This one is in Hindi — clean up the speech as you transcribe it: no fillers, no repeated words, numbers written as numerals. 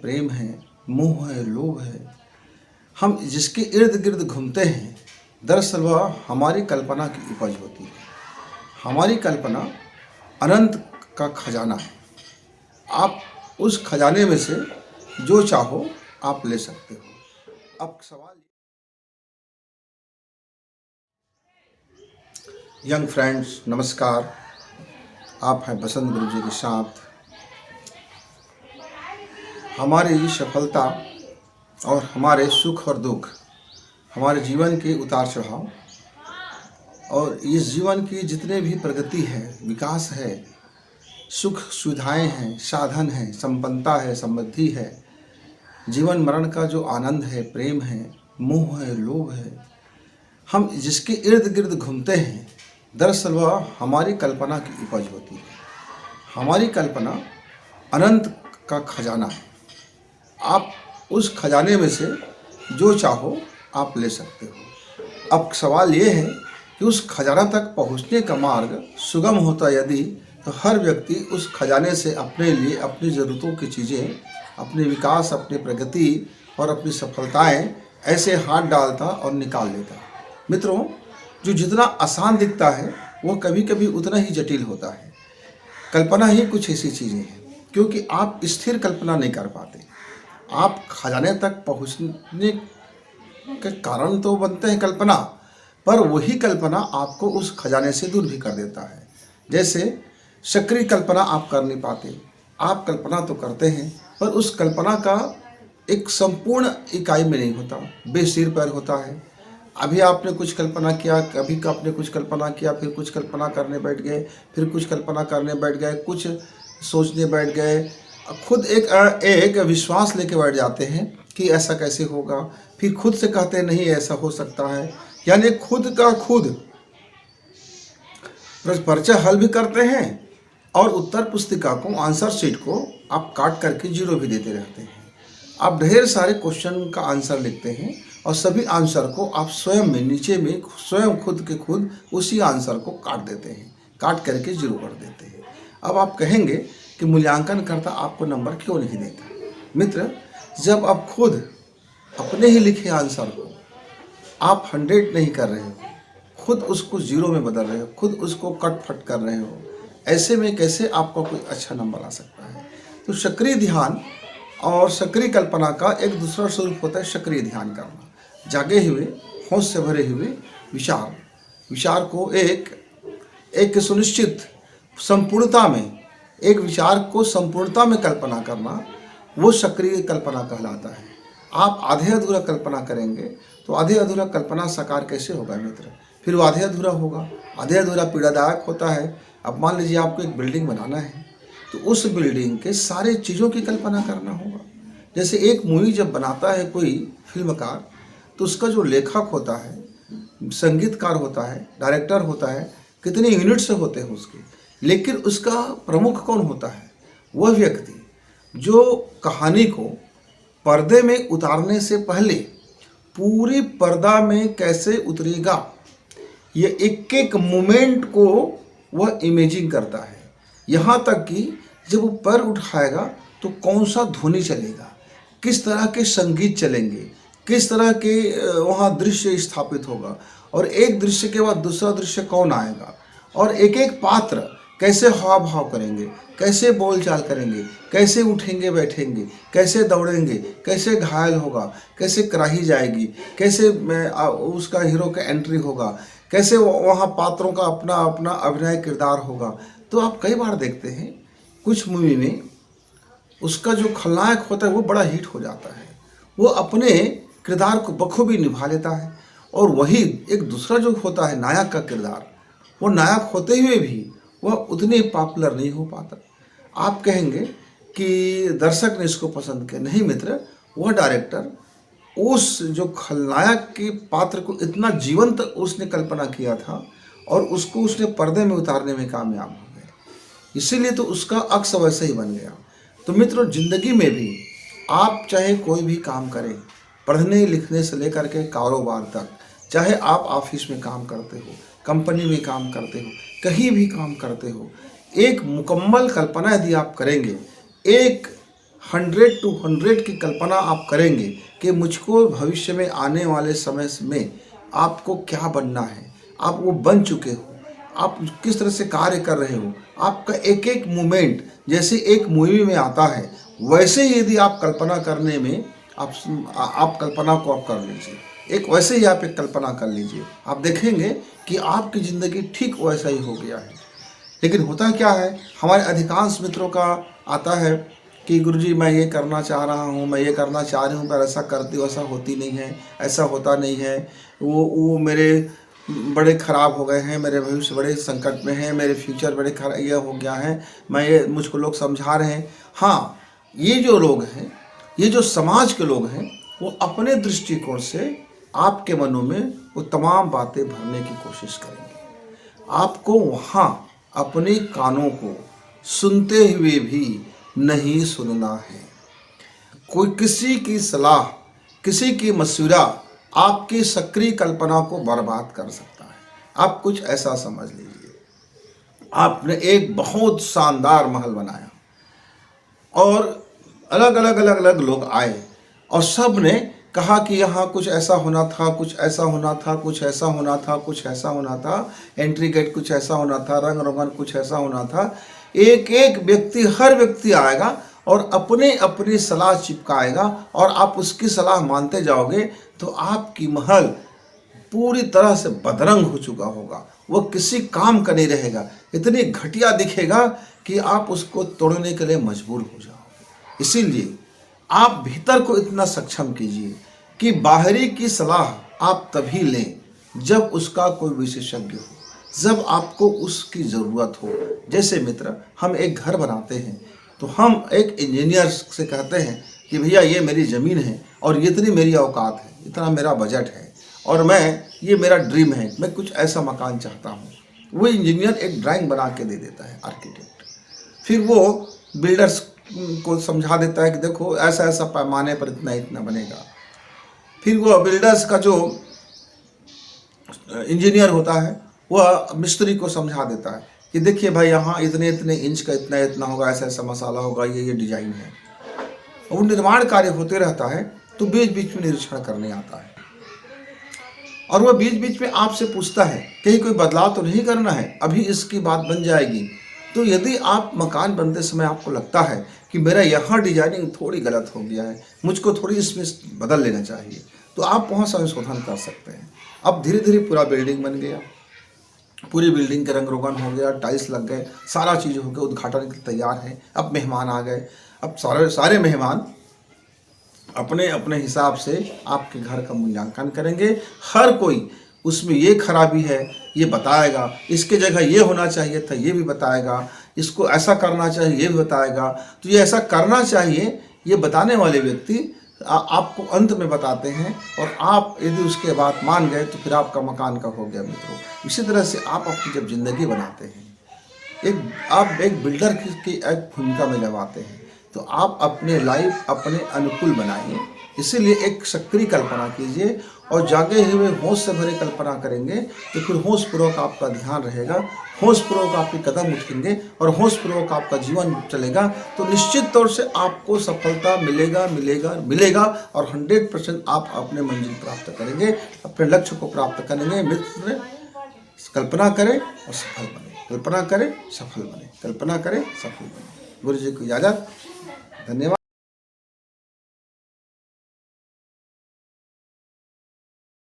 प्रेम है, मोह है, लोभ है। हम जिसके इर्द गिर्द घूमते हैं, दरअसल वह हमारी कल्पना की उपज होती है। हमारी कल्पना अनंत का खजाना है। आप उस खजाने में से जो चाहो आप ले सकते हो। अब सवाल, यंग फ्रेंड्स नमस्कार, आप हैं बसंत गुरु जी के साथ। हमारी सफलता और हमारे सुख और दुख, हमारे जीवन के उतार चढ़ाव और इस जीवन की जितने भी प्रगति है, विकास है, सुख सुविधाएं हैं, साधन हैं, संपन्नता है, समृद्धि है, जीवन मरण का जो आनंद है, प्रेम है, मोह है, लोभ है, हम जिसके इर्द गिर्द घूमते हैं, दरअसल वह हमारी कल्पना की उपज होती है। हमारी कल्पना अनंत का खजाना है। आप उस खजाने में से जो चाहो आप ले सकते हो। अब सवाल ये है कि उस खजाना तक पहुंचने का मार्ग सुगम होता यदि, तो हर व्यक्ति उस खजाने से अपने लिए अपनी ज़रूरतों की चीज़ें, अपने विकास, अपनी प्रगति और अपनी सफलताएं ऐसे हाथ डालता और निकाल लेता। मित्रों, जो जितना आसान दिखता है वो कभी कभी उतना ही जटिल होता है। कल्पना ही कुछ ऐसी चीज़ें हैं, क्योंकि आप स्थिर कल्पना नहीं कर पाते। आप खजाने तक पहुंचने के कारण तो बनते हैं कल्पना, पर वही कल्पना आपको उस खजाने से दूर भी कर देता है। जैसे सक्रिय कल्पना आप कर नहीं पाते। आप कल्पना तो करते हैं, पर उस कल्पना का एक संपूर्ण इकाई में नहीं होता, बेसिर पैर होता है। अभी आपने कुछ कल्पना किया, कभी का आपने कुछ कल्पना किया, फिर कुछ कल्पना करने बैठ गए, फिर कुछ कल्पना करने बैठ गए, कुछ सोचने बैठ गए, खुद एक विश्वास लेके बैठ जाते हैं कि ऐसा कैसे होगा, फिर खुद से कहते हैं नहीं ऐसा हो सकता है। यानी खुद का खुद पर्चा हल भी करते हैं और उत्तर पुस्तिका को, आंसर शीट को आप काट करके जीरो भी देते रहते हैं। आप ढेर सारे क्वेश्चन का आंसर लिखते हैं और सभी आंसर को आप स्वयं में, नीचे में स्वयं खुद के खुद उसी आंसर को काट देते हैं, काट करके जीरो कर देते हैं। अब आप कहेंगे कि मूल्यांकन करता आपको नंबर क्यों नहीं देता। मित्र, जब आप खुद अपने ही लिखे आंसर को आप 100 नहीं कर रहे हो, खुद उसको जीरो में बदल रहे हो, खुद उसको कट फट कर रहे हो, ऐसे में कैसे आपका कोई अच्छा नंबर आ सकता है। तो सक्रिय ध्यान और सक्रिय कल्पना का एक दूसरा स्वरूप होता है सक्रिय ध्यान करना। जागे हुए, होश से भरे हुए विचार को एक सुनिश्चित संपूर्णता में, एक विचार को संपूर्णता में कल्पना करना, वो सक्रिय कल्पना कहलाता है। आप आधे अधूरा कल्पना करेंगे तो आधे अधूरा कल्पना साकार कैसे होगा मित्र, फिर वो आधे अधूरा होगा। आधे अधूरा पीड़ादायक होता है। अब मान लीजिए आपको एक बिल्डिंग बनाना है, तो उस बिल्डिंग के सारे चीज़ों की कल्पना करना होगा। जैसे एक मूवी जब बनाता है कोई फिल्मकार, तो उसका जो लेखक होता है, संगीतकार होता है, डायरेक्टर होता है, कितने यूनिट्स होते हैं उसके, लेकिन उसका प्रमुख कौन होता है? वह व्यक्ति जो कहानी को पर्दे में उतारने से पहले पूरी पर्दा में कैसे उतरेगा, ये एक एक मोमेंट को वह इमेजिंग करता है। यहाँ तक कि जब वो पैर उठाएगा तो कौन सा ध्वनि चलेगा, किस तरह के संगीत चलेंगे, किस तरह के वहाँ दृश्य स्थापित होगा, और एक दृश्य के बाद दूसरा दृश्य कौन आएगा, और एक एक पात्र कैसे हाव भाव करेंगे, कैसे बोलचाल करेंगे, कैसे उठेंगे बैठेंगे, कैसे दौड़ेंगे, कैसे घायल होगा, कैसे कराही जाएगी, कैसे उसका हीरो का एंट्री होगा, कैसे वहाँ पात्रों का अपना अपना अभिनय किरदार होगा। तो आप कई बार देखते हैं कुछ मूवी में उसका जो खलनायक होता है वो बड़ा हिट हो जाता है, वो अपने किरदार को बखूबी निभा लेता है, और वही एक दूसरा जो होता है नायक का किरदार, वो नायक होते हुए भी वह उतने पॉपुलर नहीं हो पाता। आप कहेंगे कि दर्शक ने इसको पसंद किया। नहीं मित्र, वह डायरेक्टर उस जो खलनायक के पात्र को इतना जीवंत उसने कल्पना किया था और उसको उसने पर्दे में उतारने में कामयाब हो गए, इसीलिए तो उसका अक्स वैसे ही बन गया। तो मित्रों, जिंदगी में भी आप चाहे कोई भी काम करें, पढ़ने लिखने से लेकर के कारोबार तक, चाहे आप ऑफिस में काम करते हो, कंपनी में काम करते हो, कहीं भी काम करते हो, एक मुकम्मल कल्पना यदि आप करेंगे, एक 100 की कल्पना आप करेंगे कि मुझको भविष्य में आने वाले समय में आपको क्या बनना है, आप वो बन चुके हो, आप किस तरह से कार्य कर रहे हो, आपका एक एक मोमेंट जैसे एक मूवी में आता है, वैसे ही यदि आप कल्पना करने में आप कल्पना को आप कर लीजिए, एक वैसे ही आप एक कल्पना कर लीजिए, आप देखेंगे कि आपकी ज़िंदगी ठीक वैसा ही हो गया है। लेकिन होता क्या है, हमारे अधिकांश मित्रों का आता है कि गुरुजी मैं ये करना चाह रहा हूँ, मैं ये करना चाह रही हूँ, पर ऐसा करती वैसा होती नहीं है, ऐसा होता नहीं है, वो मेरे बड़े ख़राब हो गए हैं, मेरे भविष्य बड़े संकट में हैं, मेरे फ्यूचर बड़े खराब ये हो गया है, मैं ये मुझको लोग समझा रहे हैं। हाँ, ये जो लोग हैं, ये जो समाज के लोग हैं, वो अपने दृष्टिकोण से आपके मनों में वो तमाम बातें भरने की कोशिश करेंगे। आपको वहाँ अपने कानों को सुनते हुए भी नहीं सुनना है। कोई किसी की सलाह, किसी की मशवरा आपकी सक्रिय कल्पना को बर्बाद कर सकता है। आप कुछ ऐसा समझ लीजिए, आपने एक बहुत शानदार महल बनाया और अलग अलग लोग आए और सब ने कहा कि यहाँ कुछ ऐसा होना था, कुछ ऐसा होना था, कुछ ऐसा होना था, कुछ ऐसा होना था, एंट्री गेट कुछ ऐसा होना था, रंग रोगन कुछ ऐसा होना था। एक एक व्यक्ति, हर व्यक्ति आएगा और अपने अपनी सलाह चिपकाएगा और आप उसकी सलाह मानते जाओगे तो आपकी महल पूरी तरह से बदरंग हो चुका होगा, वो किसी काम का नहीं रहेगा, इतनी घटिया दिखेगा कि आप उसको तोड़ने के लिए मजबूर हो जाओगे। इसीलिए आप भीतर को इतना सक्षम कीजिए कि बाहरी की सलाह आप तभी लें जब उसका कोई विशेषज्ञ हो, जब आपको उसकी ज़रूरत हो। जैसे मित्र, हम एक घर बनाते हैं तो हम एक इंजीनियर से कहते हैं कि भैया ये मेरी ज़मीन है और ये इतनी मेरी औकात है, इतना मेरा बजट है और ये मेरा ड्रीम है, मैं कुछ ऐसा मकान चाहता हूँ। वो इंजीनियर एक ड्राइंग बना के दे देता है, आर्किटेक्ट। फिर वो बिल्डर्स को समझा देता है कि देखो ऐसा ऐसा पैमाने पर इतना इतना बनेगा। फिर वो बिल्डर्स का जो इंजीनियर होता है वह मिस्त्री को समझा देता है कि देखिए भाई यहाँ इतने इतने इंच का इतना इतना होगा, ऐसा ऐसा मसाला होगा, ये डिज़ाइन है। और वो निर्माण कार्य होते रहता है तो बीच बीच में निरीक्षण करने आता है और वह बीच बीच में आपसे पूछता है कहीं कोई बदलाव तो नहीं करना है, अभी इसकी बात बन जाएगी। तो यदि आप मकान बनते समय आपको लगता है कि मेरा यहाँ डिजाइनिंग थोड़ी गलत हो गया है, मुझको थोड़ी इसमें बदल लेना चाहिए, तो आप वहाँ संशोधन कर सकते हैं। अब धीरे धीरे पूरा बिल्डिंग बन गया, पूरी बिल्डिंग के रंग रोगन हो गया, टाइल्स लग गए, सारा चीज़ हो गया, उद्घाटन तैयार है। अब मेहमान आ गए, अब सारे मेहमान अपने अपने हिसाब से आपके घर का मूल्यांकन करेंगे। हर कोई उसमें ये खराबी है ये बताएगा, इसके जगह ये होना चाहिए था ये भी बताएगा, इसको ऐसा करना चाहिए ये भी बताएगा। तो ये ऐसा करना चाहिए ये बताने वाले व्यक्ति आपको अंत में बताते हैं और आप यदि उसके बात मान गए तो फिर आपका मकान का हो गया मित्रों। इसी तरह से आप अपनी जब ज़िंदगी बनाते हैं, आप एक बिल्डर की एक भूमिका में जब आते हैं तो आप अपने लाइफ अपने अनुकूल बनाइए। इसीलिए एक सक्रिय कल्पना कीजिए और जागे हुए होश से भरे कल्पना करेंगे तो फिर होशपूर्वक आपका ध्यान रहेगा, होशपूर्वक आपके कदम उठेंगे और होशपूर्वक आपका जीवन चलेगा तो निश्चित तौर से आपको सफलता मिलेगा और 100% आप अपने मंजिल प्राप्त करेंगे, अपने लक्ष्य को प्राप्त करेंगे। मित्र, कल्पना करें और सफल बने, कल्पना करें सफल बने, कल्पना करें सफल बने। गुरु जी को इजाज़त, धन्यवाद।